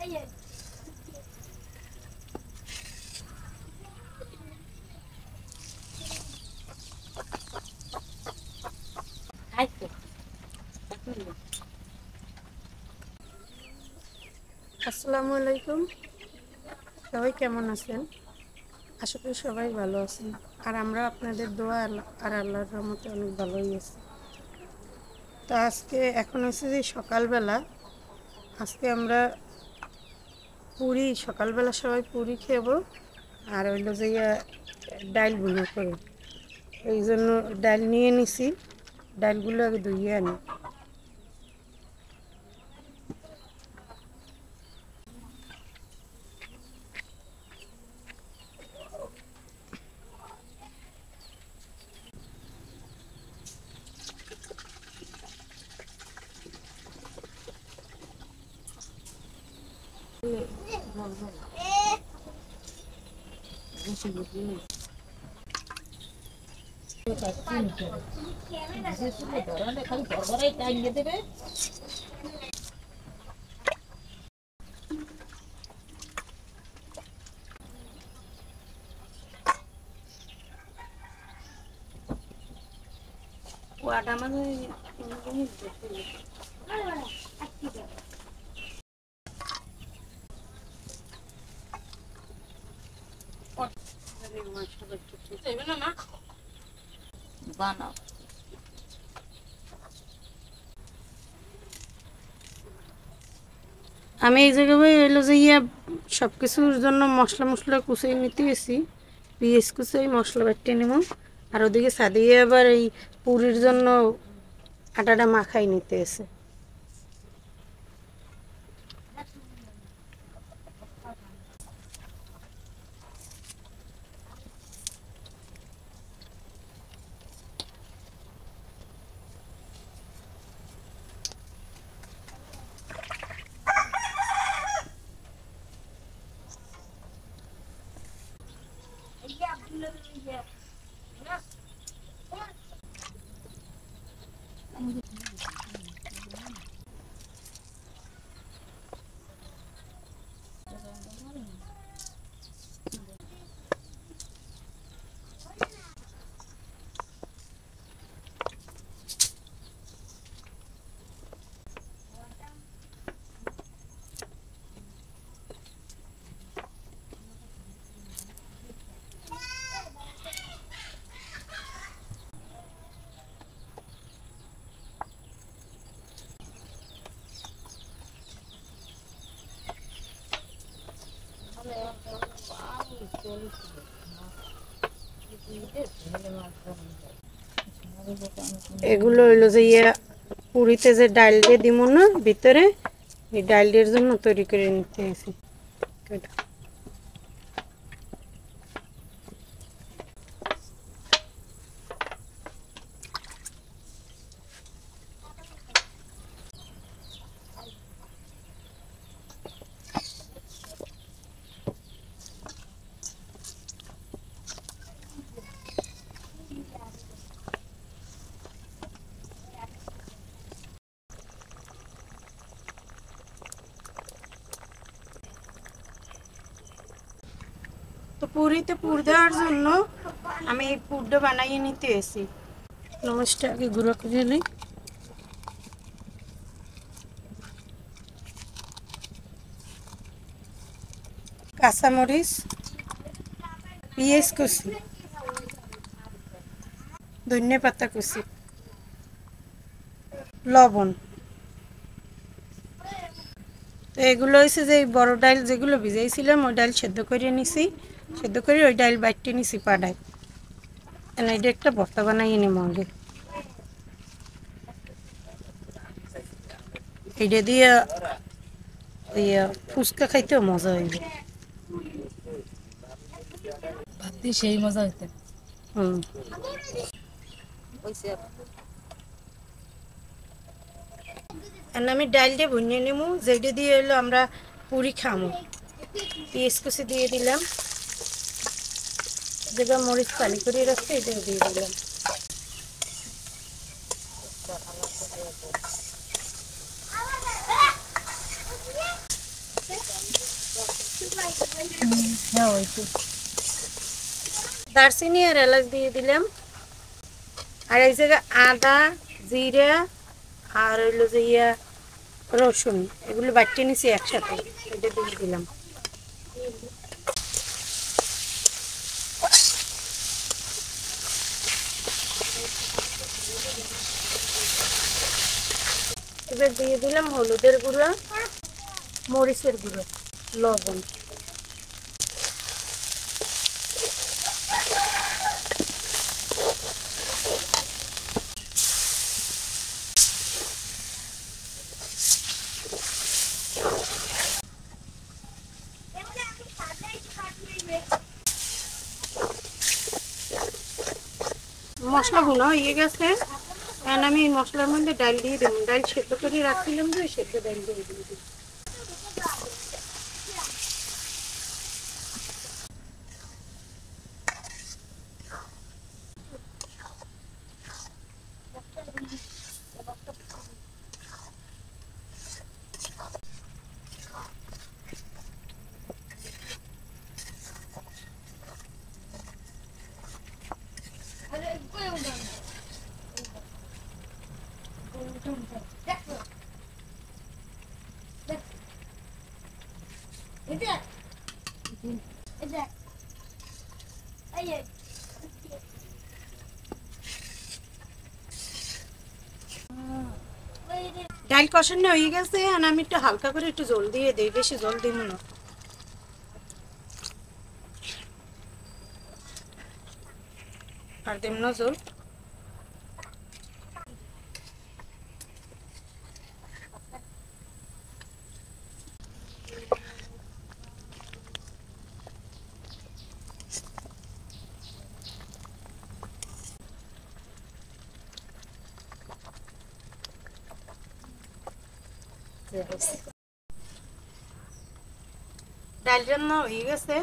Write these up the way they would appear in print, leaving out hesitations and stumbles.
আসসালামু আলাইকুম। সবাই কেমন আছেন? আশা করি সবাই ভালো আছেন। আর আমরা আপনাদের দোয়া আর আল্লাহর রহমতে অনেক ভালোই আছি। তো আজকে এখন হচ্ছে যে সকালবেলা, আজকে আমরা সকালবেলা সবাই পুরি খেব। আর হইলো যে ডাল ভুনা করব। এই জন্য ডাল নিয়ে নিছি, ডালগুলো আগে ধুইয়ে আনি। বানাও আমি এই জায়গায় হইলো যে সব কিছুর জন্য মশলা কুচিয়ে নিতে গেছি। পেঁয়াজ কুচিয়ে মশলা বাটিয়ে নেব। আর ওদিকে সাদিয়ে আবার এই পুরির জন্য আটাটা মাখাই নিতে এসে। এগুলো হইলো যে পুরিতে যে ডাল দিয়ে দিব না ভিতরে, এই ডাল দিয়ে জন্য তৈরি করে নিতে এসে। তো পুরিতে পুর দেওয়ার জন্য আমি এই পুরটা বানাইয়ে নিতে এসি। নমস্কার, আগে গুঁড়ো করে নিই। কাঁচামরিচ, পেঁয়াজ কুচি, ধনিয়া পাতা কুচি, লবণ। তো এগুলো হয়েছে যে এই বড় ডাল যেগুলো ভিজাইছিলাম, ওই ডাল সেদ্ধ করে নিছি। সেদ্ধ করে ওই ডাল বাইটে নিছি পাড়ায়। এটা একটা ভর্তা বানাইয়ে নিব আগে। এইটা দিয়ে ফুচকা খাইতেও মজা হইবে। ভাত দিয়ে সেই মজা হইতে। হুম। আমি ডাল দিয়ে ভুনিয়ে নেব, যেটা দিয়ে হলো আমরা পুরি খামো। পেঁয়াজ কুচি দিয়ে দিলাম, যেটা মরিচ পানি করে রাখছে এটাও দিয়ে দিলাম। হ্যাঁ ওই তো। দারচিনি আর এলাচ দিয়ে দিলাম। আর এই জায়গায় আদা, জিরা আর হইলো যে রসুন, এগুলো বাটিয়ে নিছি একসাথে, এটা দিয়ে দিলাম। এবার দিয়ে দিলাম হলুদের গুঁড়া, মরিচের গুঁড়ো, লবণ। মশলা ভুনা হয়ে গেছে। এখন আমি এই মশলার মধ্যে ডাল দিয়ে দেবো। ডাল সেদ্ধ করে রাখছিলাম, যে সেদ্ধ ডাল দিয়ে দিই। ডাল কষানো হয়ে গেছে, আর আমি একটু হালকা করে একটু জল দিয়ে দিই, বেশি জল দিব না। আর দেব না জল। ডাল রান্না হয়ে গেছে,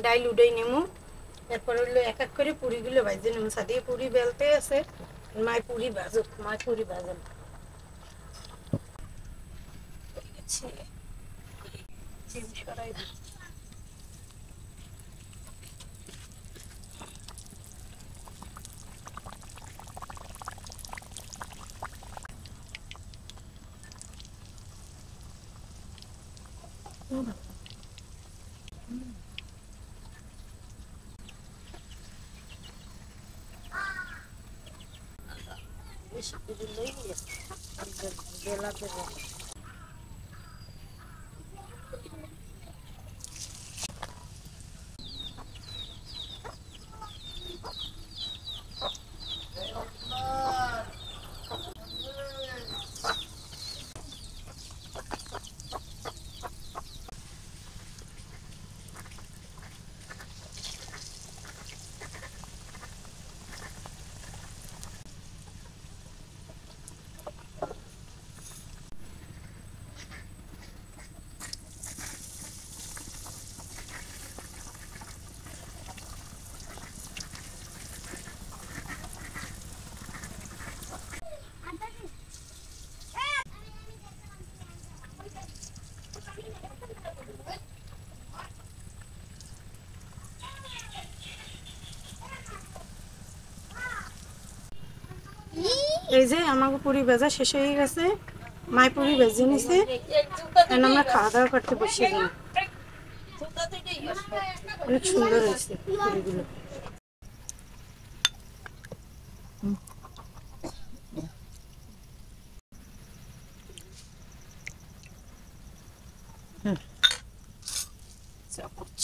ডাল উডাই নেমু। এরপর হইলো এক এক করে পুরিগুলো ভাজে নেবো। সাদিয়ে পুরি বেলতে আছে, মায় পুরি ভাজুক, মায় পুরি ভাজেন। সরাই দিই। বেশি পুরি লই বেলা দেবো। এই যে আমাকে পুরি ভাজা শেষ হয়ে গেছে, মায় পুরি ভেজে নিছে। এখন আমরা খাওয়া দাওয়া করতে বসে গেলাম। অনেক সুন্দর হয়েছে পুরিগুলো। চামচ।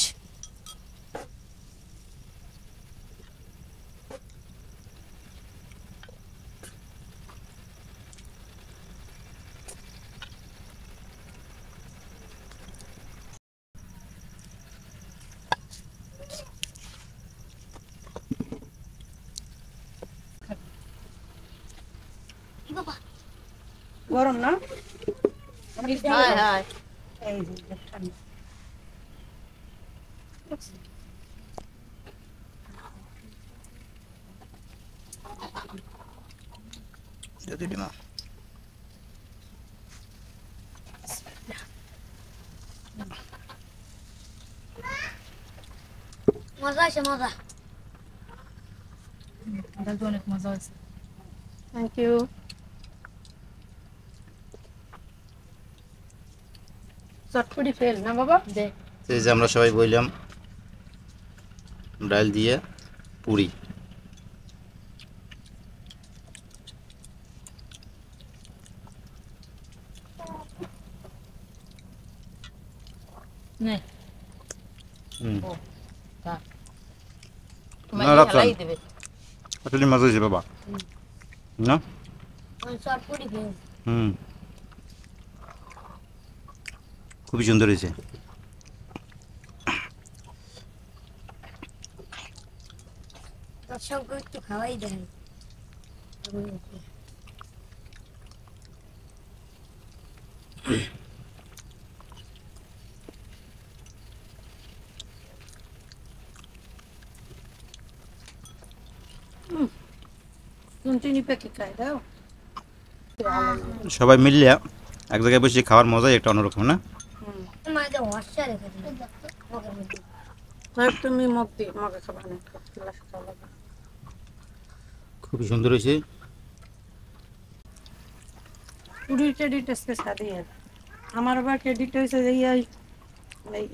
গরম না? হায় হায়। এই যে ঠান্ডা। মজা আছে মজা। ডালটা অনেক মজা হয়েছে। Thank you. চটপটি ফেল না বাবা? দে এই যে আমরা সবাই বললাম ডাল দিয়ে পুরি। নে হুম ও তা না, তোমাকে রাখলাম। হালাই দেবে। আসলে মজা হয়েছে বাবা, না? ওই চটপটি ফেল। হুম, খুবই সুন্দর হয়েছে। দর্শককে একটু খাওয়াই দেন। চিনি পেকে খাই দাও। সবাই মিললে এক জায়গায় বসে খাওয়ার মজাই একটা অন্যরকম, না? মাঝে হর্ষা রেখে দিন। তুমি মুখ দিয়ে মগে খাবা না, গ্লাস খাওয়া লাগবে। খুবই সুন্দর হয়েছে। পুরীর ক্রেডিট আজকে সাদিয়ে আমার আবার ক্রেডিট হয়েছে যে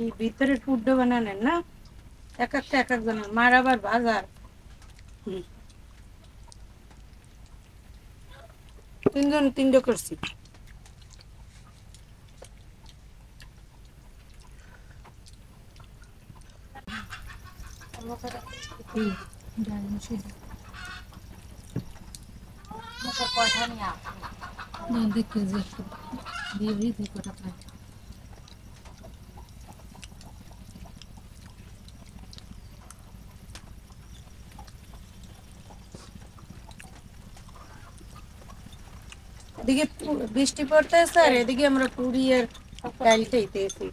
এই ভিতরের পুড্ডো বানানেন না, এক একটা এক একজনের মার আবার বাজার। তিনজন তিনটে করছি। দেখে যে দিয়ে দিয়ে কটা খাই। এদিকে বৃষ্টি পড়তেছে আর এদিকে আমরা পুরি আর ডাল খাইতেছি।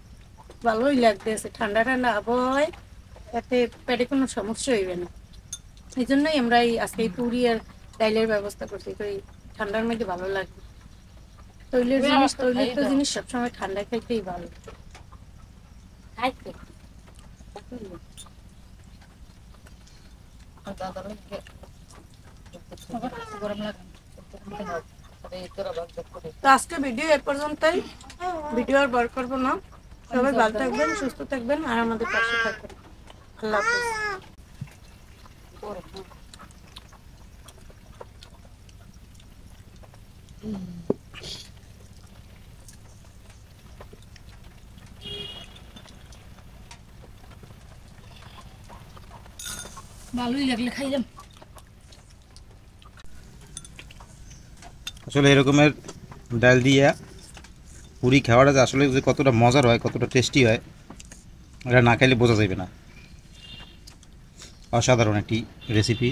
ভালোই লাগতেছে, ঠান্ডা ঠান্ডা আবহাওয়ায় এতে পেটে কোনো সমস্যা হইবে না। এই জন্যই আমরা আজকে এই পুরি আর ডাইলের ব্যবস্থা করছি, তো এই ঠান্ডার মধ্যে ভালো লাগবে। তৈলের জিনিস সবসময় ঠান্ডায় খাইতেই ভালো। খাইতে গরম লাগে। তো আজকে ভিডিও এ পর্যন্তই, ভিডিও আর বড় করবো না। সবাই ভালো থাকবেন, সুস্থ থাকবেন আর আমাদের পাশে থাকবেন। আল্লাহ হাফেজ। ভালোই লাগলে খাইলাম। আসলে এরকমের ডাল দিয়ে পুরি খাওয়াটা যে আসলে যে কতটা মজার হয়, কতটা টেস্টি হয়, এটা না খাইলে বোঝা যাবে না। অসাধারণ একটি রেসিপি।